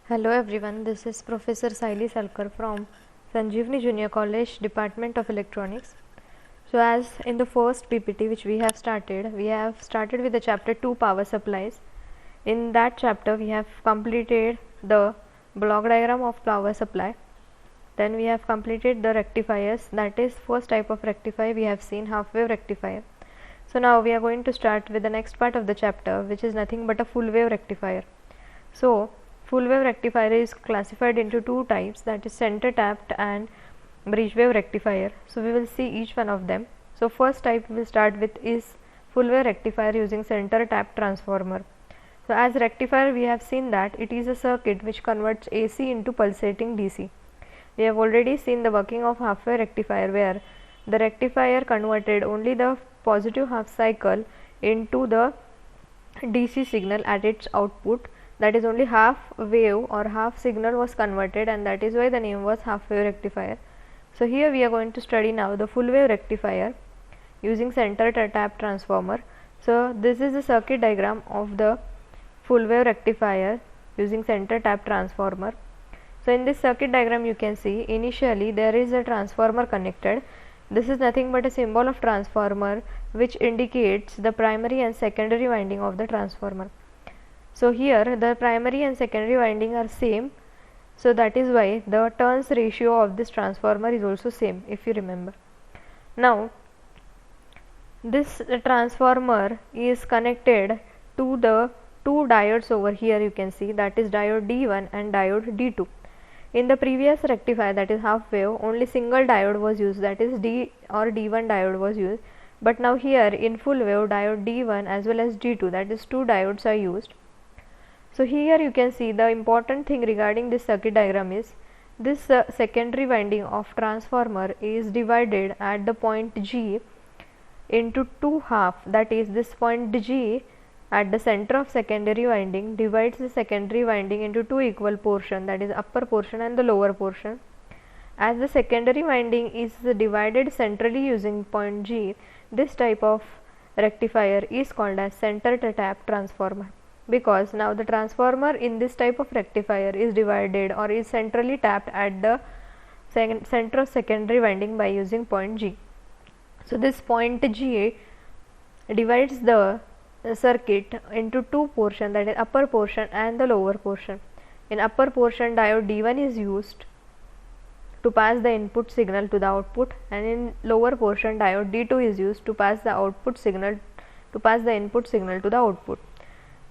Hello everyone, this is Professor Saili Salkar from Sanjeevani Junior College, Department of Electronics. So as in the first PPT which we have started with the chapter 2 power supplies. In that chapter we have completed the block diagram of power supply. Then we have completed the rectifiers, that is first type of rectifier we have seen, half wave rectifier. So now we are going to start with the next part of the chapter, which is nothing but a full wave rectifier. So full wave rectifier is classified into two types, that is center tapped and bridge wave rectifier. So we will see each one of them. So first type we will start with is full wave rectifier using center tapped transformer. So as rectifier we have seen that it is a circuit which converts AC into pulsating DC. We have already seen the working of half wave rectifier, where the rectifier converted only the positive half cycle into the DC signal at its output. That is, only half wave or half signal was converted, and that is why the name was half wave rectifier. So here we are going to study now the full wave rectifier using center tap transformer. So this is the circuit diagram of the full wave rectifier using center tap transformer. So in this circuit diagram you can see initially there is a transformer connected. This is nothing but a symbol of transformer which indicates the primary and secondary winding of the transformer. So here the primary and secondary winding are same, so that is why the turns ratio of this transformer is also same, if you remember. Now this transformer is connected to the two diodes over here, you can see, that is diode D1 and diode D2. In the previous rectifier, that is half wave, only single diode was used, that is D or D1 diode was used, but now here in full wave diode D1 as well as D2, that is two diodes are used. So here you can see the important thing regarding this circuit diagram is this secondary winding of transformer is divided at the point G into two half, that is this point G at the center of secondary winding divides the secondary winding into two equal portion, that is upper portion and the lower portion. As the secondary winding is divided centrally using point G, this type of rectifier is called as center tap transformer, because now the transformer in this type of rectifier is divided or is centrally tapped at the center of secondary winding by using point G. So this point G divides the circuit into two portions, that is upper portion and the lower portion. In upper portion diode D1 is used to pass the input signal to the output, and in lower portion diode D2 is used to pass the input signal to the output.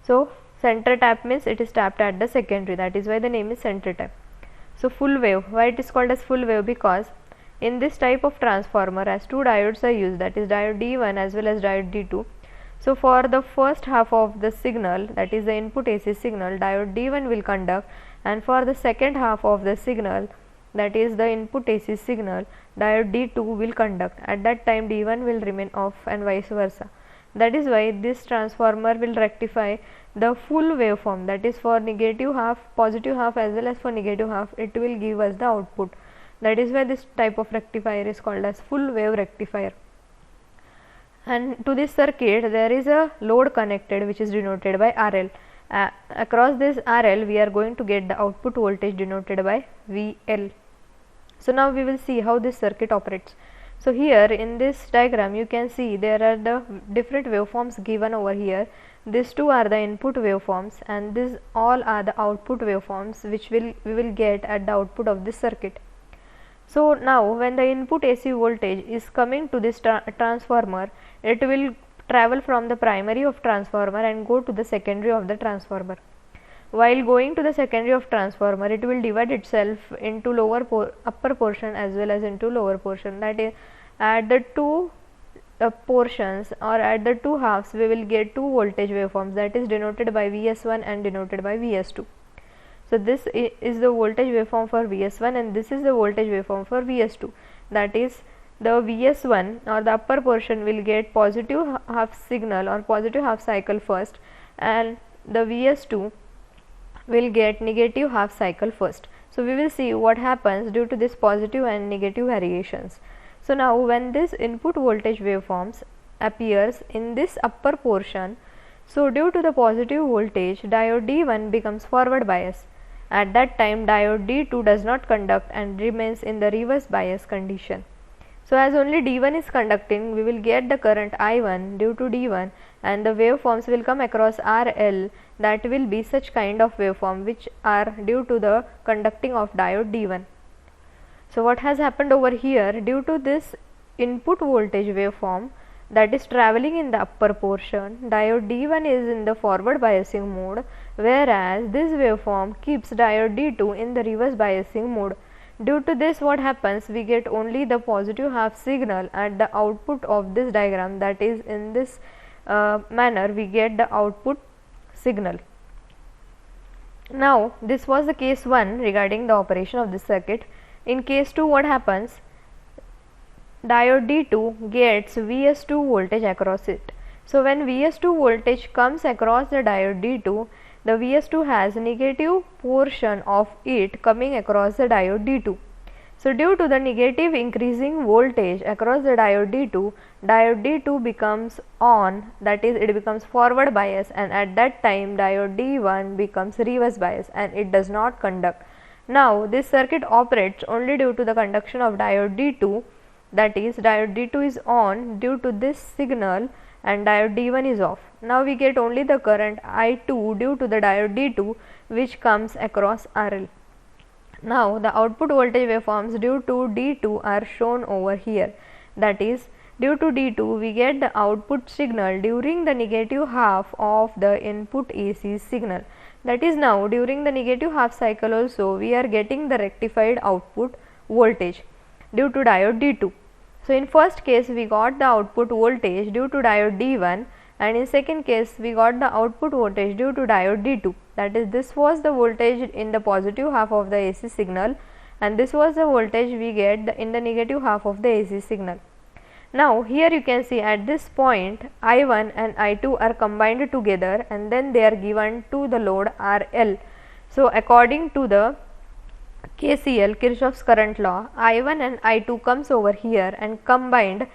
So center tap means it is tapped at the secondary, that is why the name is center tap. So full wave, why it is called as full wave? Because in this type of transformer as two diodes are used, that is diode D1 as well as diode D2. So for the first half of the signal, that is the input AC signal, diode D1 will conduct, and for the second half of the signal, that is the input AC signal, diode D2 will conduct. At that time D1 will remain off and vice versa. That is why this transformer will rectify the full waveform, that is for negative half, positive half as well as for negative half, it will give us the output. That is why this type of rectifier is called as full wave rectifier. And to this circuit there is a load connected which is denoted by RL. Across this RL we are going to get the output voltage denoted by VL. So now we will see how this circuit operates. So here in this diagram you can see there are the different waveforms given over here. These two are the input waveforms and these all are the output waveforms which we will get at the output of this circuit. So now when the input AC voltage is coming to this transformer, it will travel from the primary of transformer and go to the secondary of the transformer. While going to the secondary of transformer, it will divide itself into upper portion as well as into lower portion. That is, at the two portions or at the two halves we will get two voltage waveforms, that is denoted by Vs1 and denoted by Vs2. So this is the voltage waveform for Vs1 and this is the voltage waveform for Vs2. That is, the Vs1 or the upper portion will get positive half signal or positive half cycle first, and the Vs2 will get negative half cycle first. So we will see what happens due to this positive and negative variations. So now when this input voltage waveforms appears in this upper portion, so due to the positive voltage diode D1 becomes forward bias, At that time diode D2 does not conduct and remains in the reverse bias condition. So as only D1 is conducting, we will get the current I1 due to D1, and the waveforms will come across RL, that will be such kind of waveform which are due to the conducting of diode D1. So what has happened over here, due to this input voltage waveform that is traveling in the upper portion, diode D1 is in the forward biasing mode, whereas this waveform keeps diode D2 in the reverse biasing mode. Due to this, what happens, we get only the positive half signal at the output of this diagram, that is in this manner we get the output signal. Now this was the case 1 regarding the operation of this circuit. In case 2, what happens, diode D2 gets Vs2 voltage across it. So when Vs2 voltage comes across the diode D2, the Vs2 has negative portion of it coming across the diode D2. So due to the negative increasing voltage across the diode D2 becomes on, that is it becomes forward bias, and at that time diode D1 becomes reverse bias and it does not conduct. Now this circuit operates only due to the conduction of diode D2, that is diode D2 is on due to this signal and diode D1 is off. Now we get only the current I2 due to the diode D2 which comes across RL. Now the output voltage waveforms due to D2 are shown over here, that is due to D2 we get the output signal during the negative half of the input AC signal, that is now during the negative half cycle also we are getting the rectified output voltage due to diode D2. So in first case we got the output voltage due to diode D1, and in second case we got the output voltage due to diode D2, that is this was the voltage in the positive half of the AC signal and this was the voltage we get in the negative half of the AC signal. Now here you can see at this point I1 and I2 are combined together and then they are given to the load RL. So according to the KCL, Kirchhoff's current law, I1 and I2 comes over here and combined,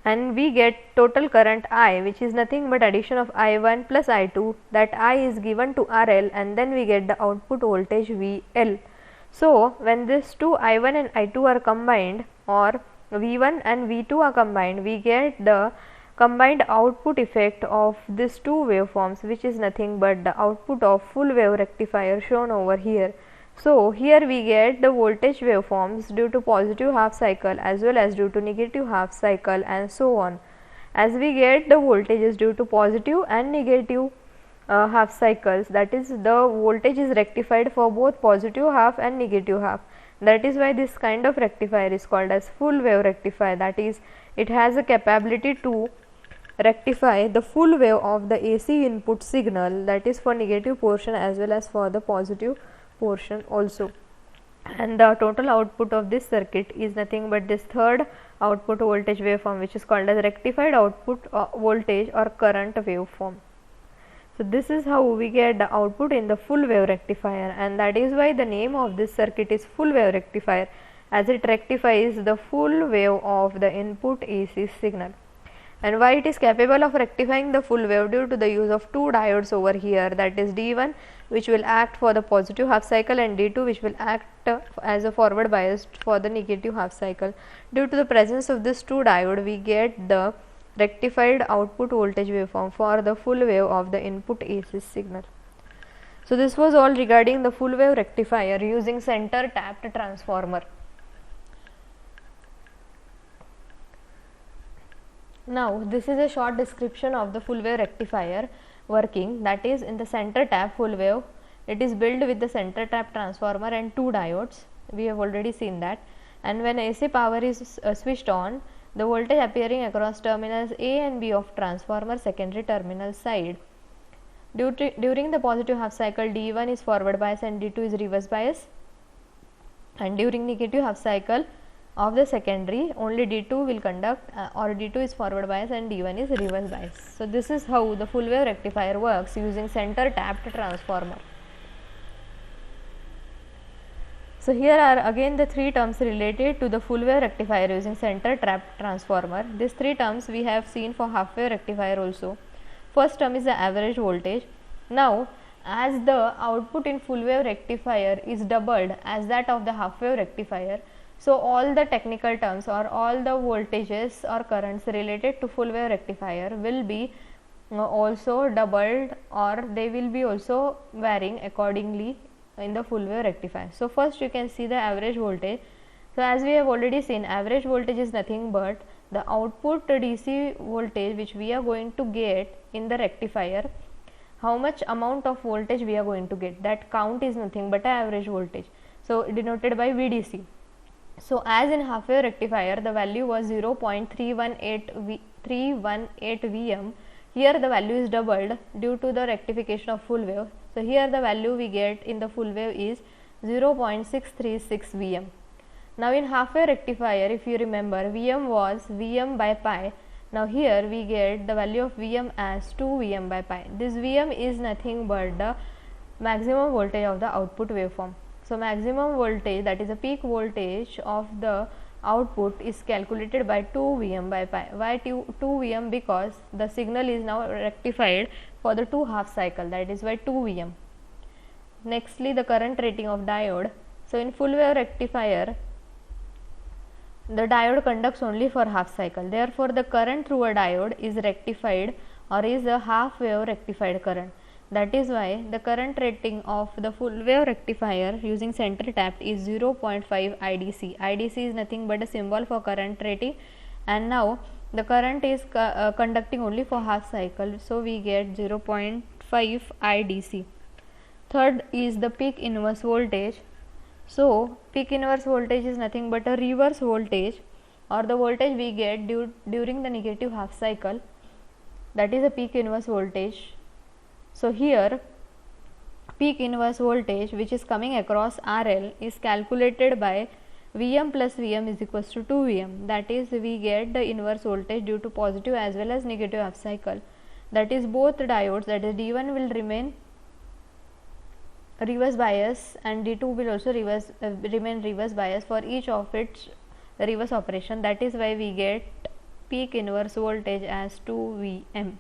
and we get total current I, which is nothing but addition of I1 plus I2, that I is given to RL and then we get the output voltage VL. So when these two I1 and I2 are combined, or V1 and V2 are combined, we get the combined output effect of these two waveforms, which is nothing but the output of full wave rectifier shown over here. So here we get the voltage waveforms due to positive half cycle as well as due to negative half cycle and so on. As we get the voltages due to positive and negative half cycles, that is the voltage is rectified for both positive half and negative half. That is why this kind of rectifier is called as full wave rectifier, that is it has a capability to rectify the full wave of the AC input signal, that is for negative portion as well as for the positive portion also. And the total output of this circuit is nothing but this third output voltage waveform, which is called as rectified output voltage or current waveform. So this is how we get the output in the full wave rectifier, and that is why the name of this circuit is full wave rectifier, as it rectifies the full wave of the input AC signal. And why it is capable of rectifying the full wave, due to the use of two diodes over here, that is D1 which will act for the positive half cycle and D2 which will act as a forward bias for the negative half cycle. Due to the presence of this two diode, we get the rectified output voltage waveform for the full wave of the input AC signal. So this was all regarding the full wave rectifier using center tapped transformer. Now this is a short description of the full wave rectifier working, that is in the center tap full wave it is built with the center tap transformer and two diodes, we have already seen that, and when AC power is switched on, the voltage appearing across terminals A and B of transformer secondary terminal side. During the positive half cycle, D1 is forward bias and D2 is reverse bias, and during negative half cycle of the secondary, only D2 will conduct or D2 is forward bias and D1 is reverse bias. So this is how the full wave rectifier works using center tapped transformer. So here are again the three terms related to the full wave rectifier using center tapped transformer. These three terms we have seen for half wave rectifier also. First term is the average voltage. Now as the output in full wave rectifier is doubled as that of the half wave rectifier, so all the technical terms or all the voltages or currents related to full wave rectifier will be also doubled, or they will be also varying accordingly in the full wave rectifier. So first you can see the average voltage. So as we have already seen, average voltage is nothing but the output DC voltage which we are going to get in the rectifier. How much amount of voltage we are going to get, that count is nothing but average voltage, so denoted by VDC. So as in half wave rectifier the value was 0.318 Vm, here the value is doubled due to the rectification of full wave. So here the value we get in the full wave is 0.636 Vm. Now in half wave rectifier, if you remember, Vm was Vm by pi. Now here we get the value of Vm as 2 Vm by pi. This Vm is nothing but the maximum voltage of the output waveform. So maximum voltage, that is the peak voltage of the output, is calculated by 2 Vm by pi. Why 2 Vm? Because the signal is now rectified for the 2 half cycle, that is why 2 Vm. Nextly, the current rating of diode. So in full wave rectifier, the diode conducts only for half cycle, therefore the current through a diode is rectified or is a half wave rectified current. That is why the current rating of the full wave rectifier using center tapped is 0.5 IDC. IDC is nothing but a symbol for current rating, and now the current is conducting only for half cycle, so we get 0.5 IDC. Third is the peak inverse voltage. So peak inverse voltage is nothing but a reverse voltage, or the voltage we get during the negative half cycle, that is a peak inverse voltage. So here peak inverse voltage which is coming across RL is calculated by Vm plus Vm is equals to 2 Vm, that is we get the inverse voltage due to positive as well as negative half cycle, that is both diodes, that is D1 will remain reverse bias and D2 will also remain reverse bias for each of its reverse operation. That is why we get peak inverse voltage as 2 Vm.